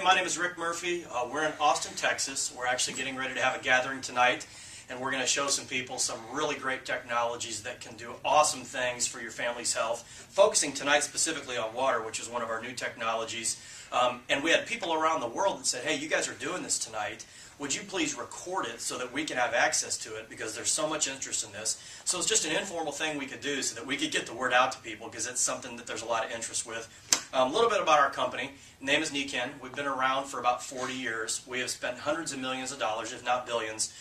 My name is Rick Murphy. We're in Austin, Texas. We're actually getting ready to have a gathering tonight, and we're going to show some people some really great technologies that can do awesome things for your family's health, focusing tonight specifically on water, which is one of our new technologies. And we had people around the world that said, hey, you guys are doing this tonight. Would you please record it so that we can have access to it, because there's so much interest in this. So it's just an informal thing we could do so that we could get the word out to people, because it's something that there's a lot of interest with. A little bit about our company. Name is Nikken. We've been around for about 40 years. We have spent hundreds of millions of dollars, if not billions,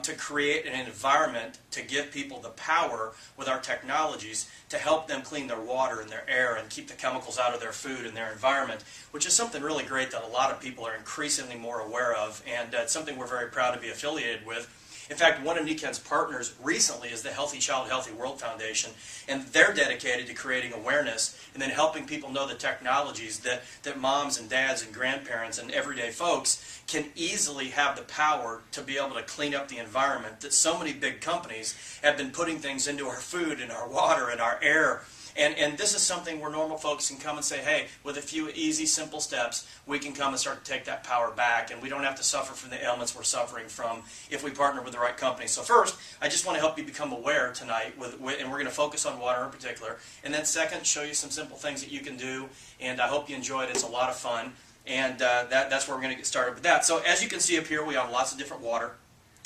to create an environment to give people the power with our technologies to help them clean their water and their air and keep the chemicals out of their food and their environment, which is something really great that a lot of people are increasingly more aware of, and it's something we're very proud to be affiliated with. In fact, one of Nikken's partners recently is the Healthy Child, Healthy World Foundation, and they're dedicated to creating awareness and then helping people know the technologies that moms and dads and grandparents and everyday folks can easily have the power to be able to clean up the environment that so many big companies have been putting things into our food and our water and our air. And this is something where normal folks can come and say, hey, with a few easy, simple steps, we can come and start to take that power back, and we don't have to suffer from the ailments we're suffering from if we partner with the right company. So first, I just want to help you become aware tonight, and we're going to focus on water in particular. And then second, show you some simple things that you can do, and I hope you enjoy it. It's a lot of fun, and that's where we're going to get started with that. So as you can see up here, we have lots of different water.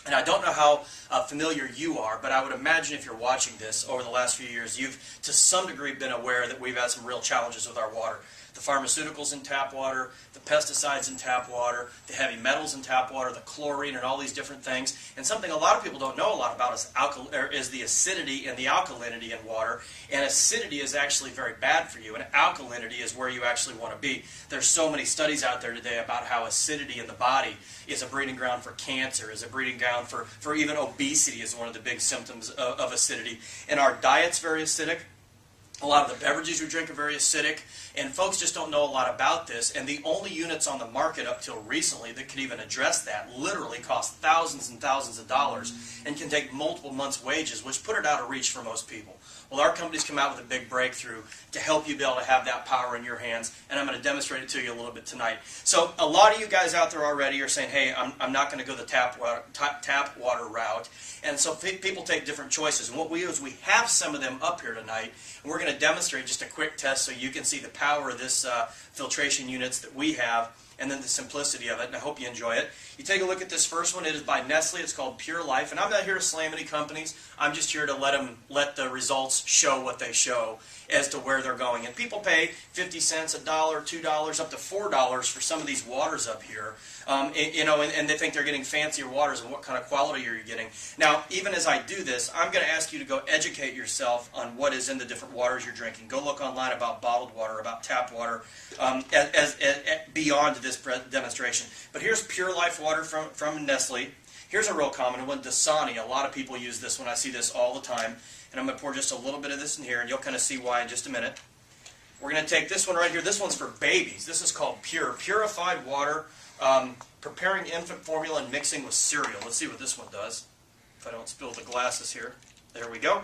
And I don't know how familiar you are, but I would imagine if you're watching this over the last few years, you've to some degree been aware that we've had some real challenges with our water. The pharmaceuticals in tap water, the pesticides in tap water, the heavy metals in tap water, the chlorine, and all these different things. And something a lot of people don't know a lot about is the acidity and the alkalinity in water. And acidity is actually very bad for you, and alkalinity is where you actually want to be. There's so many studies out there today about how acidity in the body is a breeding ground for cancer, is a breeding ground for even obesity is one of the big symptoms of acidity. And our diet's very acidic. A lot of the beverages we drink are very acidic, and folks just don't know a lot about this, and the only units on the market up till recently that could even address that literally cost thousands and thousands of dollars and can take multiple months' wages, which put it out of reach for most people. Well, our company's come out with a big breakthrough to help you be able to have that power in your hands, and I'm going to demonstrate it to you a little bit tonight. So a lot of you guys out there already are saying, hey, I'm not going to go the tap water route, and so people take different choices. And what we do is we have some of them up here tonight, and we're going to demonstrate just a quick test so you can see the power of this filtration units that we have, and then the simplicity of it, and I hope you enjoy it. You take a look at this first one. It is by Nestle. It's called Pure Life, and I'm not here to slam any companies. I'm just here to let the results show what they show as to where they're going. And people pay 50 cents, $1, $2, up to $4 for some of these waters up here, and they think they're getting fancier waters, and what kind of quality are you getting. Now, even as I do this, I'm going to ask you to go educate yourself on what is in the different waters you're drinking. Go look online about bottled water, about tap water, beyond this demonstration. But here's Pure Life water from Nestle. Here's a real common one, Dasani. A lot of people use this one. I see this all the time. And I'm going to pour just a little bit of this in here, and you'll kind of see why in just a minute. We're going to take this one right here. This one's for babies. This is called Purified Water, preparing infant formula and mixing with cereal. Let's see what this one does. If I don't spill the glasses here. There we go.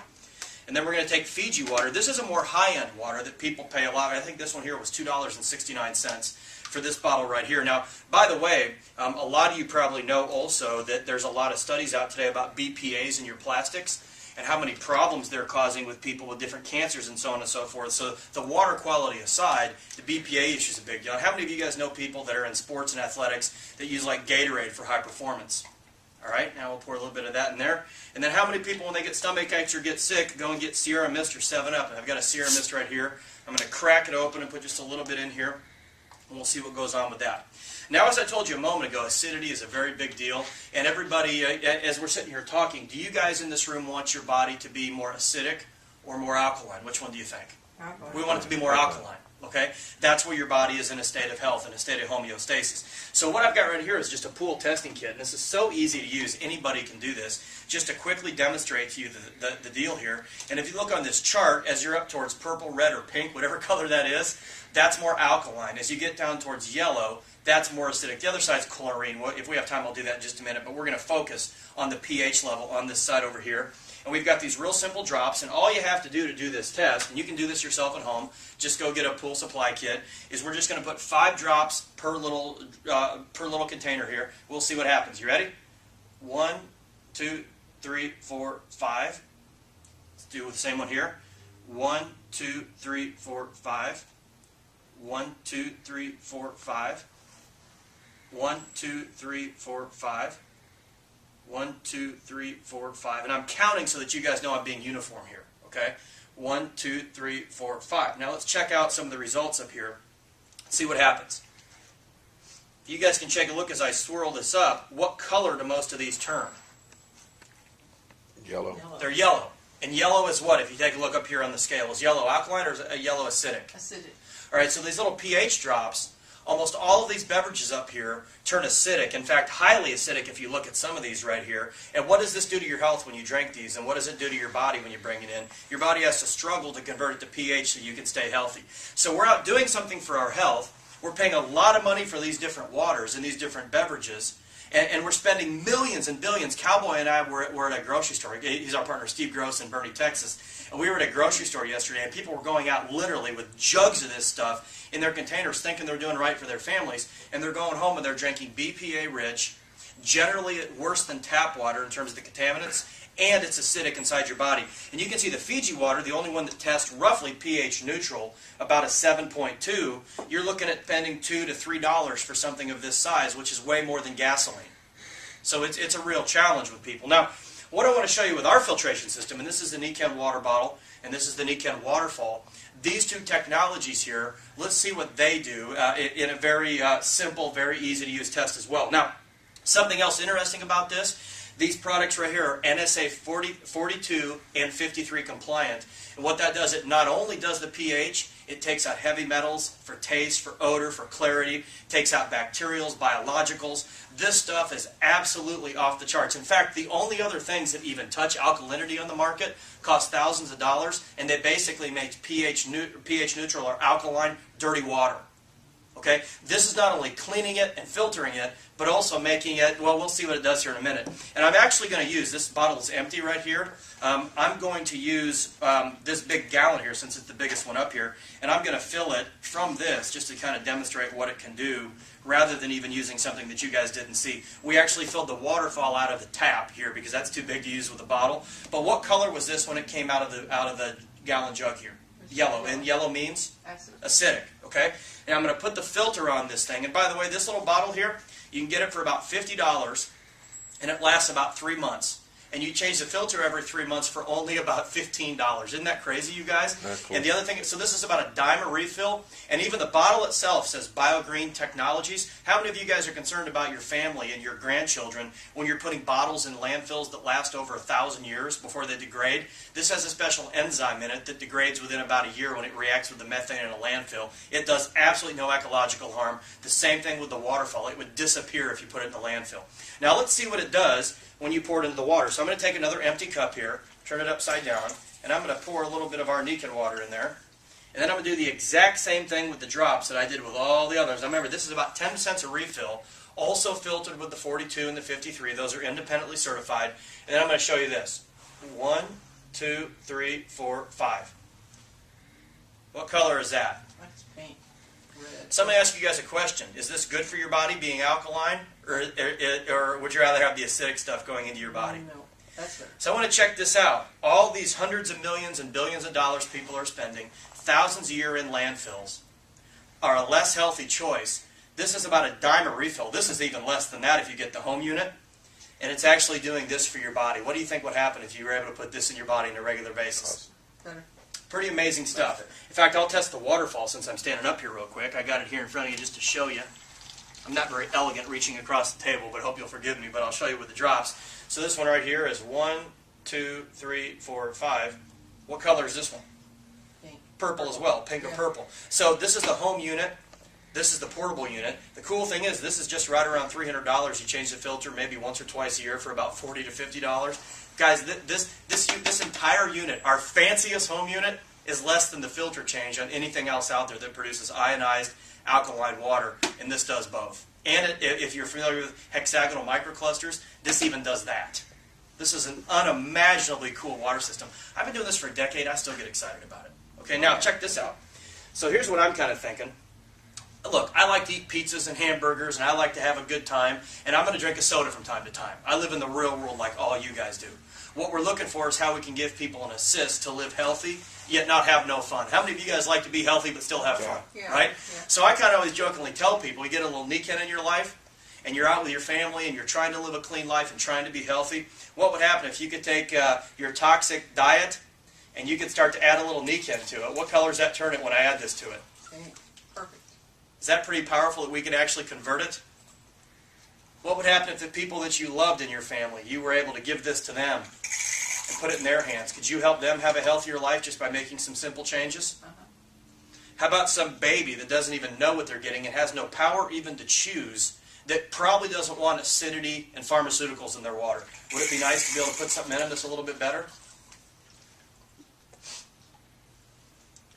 And then we're going to take Fiji water. This is a more high-end water that people pay a lot. I think this one here was $2.69 for this bottle right here. Now, by the way, a lot of you probably know also that there's a lot of studies out today about BPAs in your plastics and how many problems they're causing with people with different cancers and so on and so forth. So the water quality aside, the BPA issue is a big deal. How many of you guys know people that are in sports and athletics that use like Gatorade for high performance? All right, now we'll pour a little bit of that in there. And then how many people, when they get stomach aches or get sick, go and get Sierra Mist or 7-Up? And I've got a Sierra Mist right here. I'm going to crack it open and put just a little bit in here, and we'll see what goes on with that. Now, as I told you a moment ago, acidity is a very big deal. And everybody, as we're sitting here talking, do you guys in this room want your body to be more acidic or more alkaline? Which one do you think? Alkaline. We want it to be more alkaline. Okay? That's where your body is in a state of health, in a state of homeostasis. So what I've got right here is just a pool testing kit. And this is so easy to use. Anybody can do this. Just to quickly demonstrate to you the deal here. And if you look on this chart, as you're up towards purple, red, or pink, whatever color that is, that's more alkaline. As you get down towards yellow, that's more acidic. The other side's chlorine. If we have time, I'll do that in just a minute. But we're going to focus on the pH level on this side over here. And we've got these real simple drops, and all you have to do this test, and you can do this yourself at home, just go get a pool supply kit, is we're just going to put 5 drops per little container here. We'll see what happens. You ready? 1, 2, 3, 4, 5. Let's do the same one here. 1, 2, 3, 4, 5. 1, 2, 3, 4, 5. 1, 2, 3, 4, 5. 1, 2, 3, 4, 5. And I'm counting so that you guys know I'm being uniform here. Okay? 1, 2, 3, 4, 5. Now let's check out some of the results up here. See what happens. You guys can take a look as I swirl this up. What color do most of these turn? Yellow. They're yellow. And yellow is what, if you take a look up here on the scale? Is yellow alkaline or is yellow acidic? Acidic. All right, so these little pH drops, almost all of these beverages up here turn acidic. In fact, highly acidic if you look at some of these right here. And what does this do to your health when you drink these? And what does it do to your body when you bring it in? Your body has to struggle to convert it to pH so you can stay healthy. So we're out doing something for our health. We're paying a lot of money for these different waters and these different beverages. And we're spending millions and billions. Cowboy and I were at a grocery store. He's our partner, Steve Gross in Bernie, Texas. And we were at a grocery store yesterday, and people were going out literally with jugs of this stuff in their containers, thinking they're doing right for their families. And they're going home and they're drinking BPA-rich, generally worse than tap water in terms of the contaminants, and it's acidic inside your body. And you can see the Fiji water, the only one that tests roughly pH neutral, about a 7.2. You're looking at spending $2 to $3 for something of this size, which is way more than gasoline. So it's a real challenge with people. Now, what I want to show you with our filtration system, and this is the Nikken water bottle, and this is the Nikken Waterfall. These two technologies here, let's see what they do in a very simple, very easy to use test as well. Now, something else interesting about this, these products right here are NSA 42 and 53 compliant. And what that does, it not only does the pH, it takes out heavy metals for taste, for odor, for clarity, takes out bacterials, biologicals. This stuff is absolutely off the charts. In fact, the only other things that even touch alkalinity on the market cost thousands of dollars, and they basically make pH neutral or alkaline dirty water. Okay? This is not only cleaning it and filtering it, but also making it, well, we'll see what it does here in a minute. And I'm actually going to use, this bottle is empty right here, I'm going to use this big gallon here, since it's the biggest one up here, and I'm going to fill it from this, just to kind of demonstrate what it can do, rather than even using something that you guys didn't see. We actually filled the waterfall out of the tap here, because that's too big to use with a bottle. But what color was this when it came out of the gallon jug here? Yellow. And yellow means? Acidic. Okay? And I'm going to put the filter on this thing. And by the way, this little bottle here, you can get it for about $50, and it lasts about 3 months. And you change the filter every 3 months for only about $15. Isn't that crazy, you guys? That's cool. And the other thing, so this is about a dime a refill, and even the bottle itself says BioGreen Technologies. How many of you guys are concerned about your family and your grandchildren when you're putting bottles in landfills that last over 1,000 years before they degrade? This has a special enzyme in it that degrades within about a year when it reacts with the methane in a landfill. It does absolutely no ecological harm. The same thing with the waterfall. It would disappear if you put it in the landfill. Now let's see what it does when you pour it into the water. So I'm going to take another empty cup here, turn it upside down, and I'm going to pour a little bit of our Nikken water in there. And then I'm going to do the exact same thing with the drops that I did with all the others. Now remember, this is about 10 cents a refill, also filtered with the 42 and the 53. Those are independently certified. And then I'm going to show you this. 1, 2, 3, 4, 5. What color is that? That's pink. Red. Somebody asked you guys a question. Is this good for your body, being alkaline? Or would you rather have the acidic stuff going into your body? No, that's better. So I want to check this out. All these hundreds of millions and billions of dollars people are spending, thousands a year in landfills, are a less healthy choice. This is about a dime a refill. This is even less than that if you get the home unit. And it's actually doing this for your body. What do you think would happen if you were able to put this in your body on a regular basis? Better. Pretty amazing stuff. In fact, I'll test the waterfall since I'm standing up here real quick. I got it here in front of you just to show you. I'm not very elegant reaching across the table, but I hope you'll forgive me, but I'll show you with the drops. So this one right here is 1, 2, 3, 4, 5. What color is this one? Pink. Purple as well, pink or purple. So this is the home unit. This is the portable unit. The cool thing is this is just right around $300. You change the filter maybe once or twice a year for about $40 to $50. Guys, this entire unit, our fanciest home unit, is less than the filter change on anything else out there that produces ionized alkaline water, and this does both. And if you're familiar with hexagonal microclusters, this even does that. This is an unimaginably cool water system. I've been doing this for a decade. I still get excited about it. Okay, now check this out. So here's what I'm kind of thinking. Look, I like to eat pizzas and hamburgers, and I like to have a good time, and I'm going to drink a soda from time to time. I live in the real world like all you guys do. What we're looking for is how we can give people an assist to live healthy, yet not have no fun. How many of you guys like to be healthy but still have fun? Yeah. Right? Yeah. So I kind of always jokingly tell people, you get a little Nikken in your life, and you're out with your family, and you're trying to live a clean life and trying to be healthy. What would happen if you could take your toxic diet, and you could start to add a little Nikken to it? What color does that turn it when I add this to it? Pink. Perfect. Is that pretty powerful that we could actually convert it? What would happen if the people that you loved in your family, you were able to give this to them and put it in their hands? Could you help them have a healthier life just by making some simple changes? How about some baby that doesn't even know what they're getting and has no power even to choose, that probably doesn't want acidity and pharmaceuticals in their water? Would it be nice to be able to put something in that's a little bit better?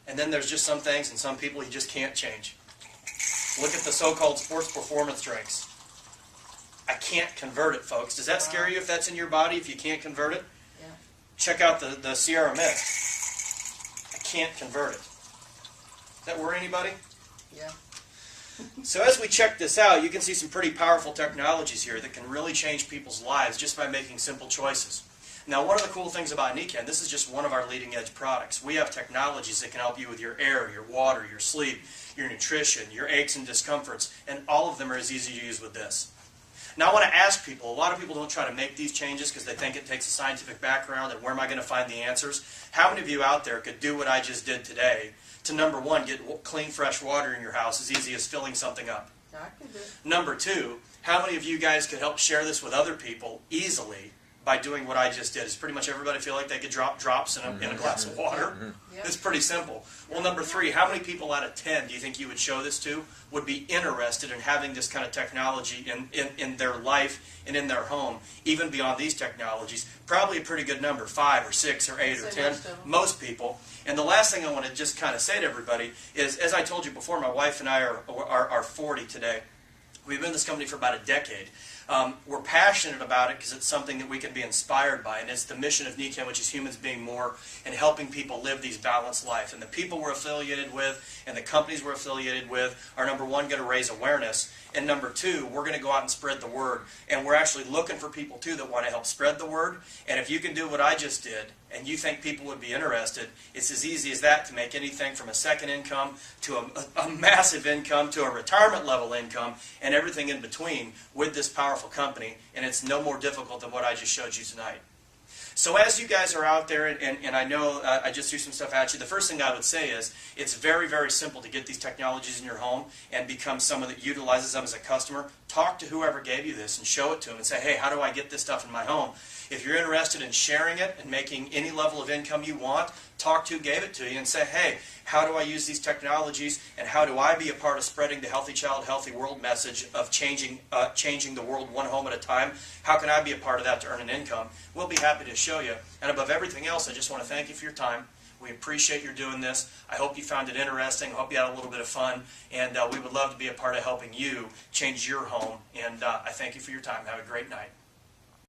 And then there's just some things and some people you just can't change. Look at the so-called sports performance drinks. I can't convert it, folks. Does that scare you if that's in your body, if you can't convert it? Yeah. Check out the Sierra Mist. I can't convert it. Does that worry anybody? Yeah. So as we check this out, you can see some pretty powerful technologies here that can really change people's lives just by making simple choices. Now, one of the cool things about Nikken, this is just one of our leading edge products. We have technologies that can help you with your air, your water, your sleep, your nutrition, your aches and discomforts, and all of them are as easy to use with this. Now, I want to ask people, a lot of people don't try to make these changes because they think it takes a scientific background and where am I going to find the answers? How many of you out there could do what I just did today to, number one, get clean, fresh water in your house as easy as filling something up? I can do it. Number two, how many of you guys could help share this with other people easily by doing what I just did? Does pretty much everybody feel like they could drop drops in a glass of water? Yep. It's pretty simple. Well, number three, how many people out of 10 do you think you would show this to would be interested in having this kind of technology in their life and in their home, even beyond these technologies? Probably a pretty good number, 5 or 6 or 8 or 10, most people. And the last thing I want to just kind of say to everybody is, as I told you before, my wife and I are 40 today. We've been in this company for about a decade. We're passionate about it because it's something that we can be inspired by, and it's the mission of Nikken, which is humans being more and helping people live these balanced life. And the people we're affiliated with and the companies we're affiliated with are, number one, going to raise awareness, and number two, we're going to go out and spread the word. And we're actually looking for people, too, that want to help spread the word. And if you can do what I just did, and you think people would be interested, it's as easy as that to make anything from a second income to a massive income to a retirement level income and everything in between with this powerful company. And it's no more difficult than what I just showed you tonight. So as you guys are out there, and I know I just threw some stuff at you, the first thing I would say is it's very, very simple to get these technologies in your home and become someone that utilizes them as a customer. Talk to whoever gave you this and show it to them and say, hey, how do I get this stuff in my home? If you're interested in sharing it and making any level of income you want, talk to who gave it to you and say, hey, how do I use these technologies and how do I be a part of spreading the Healthy Child, Healthy World message of changing the world one home at a time? How can I be a part of that to earn an income? We'll be happy to show you. And above everything else, I just want to thank you for your time. We appreciate you doing this. I hope you found it interesting. I hope you had a little bit of fun. And we would love to be a part of helping you change your home. And I thank you for your time. Have a great night.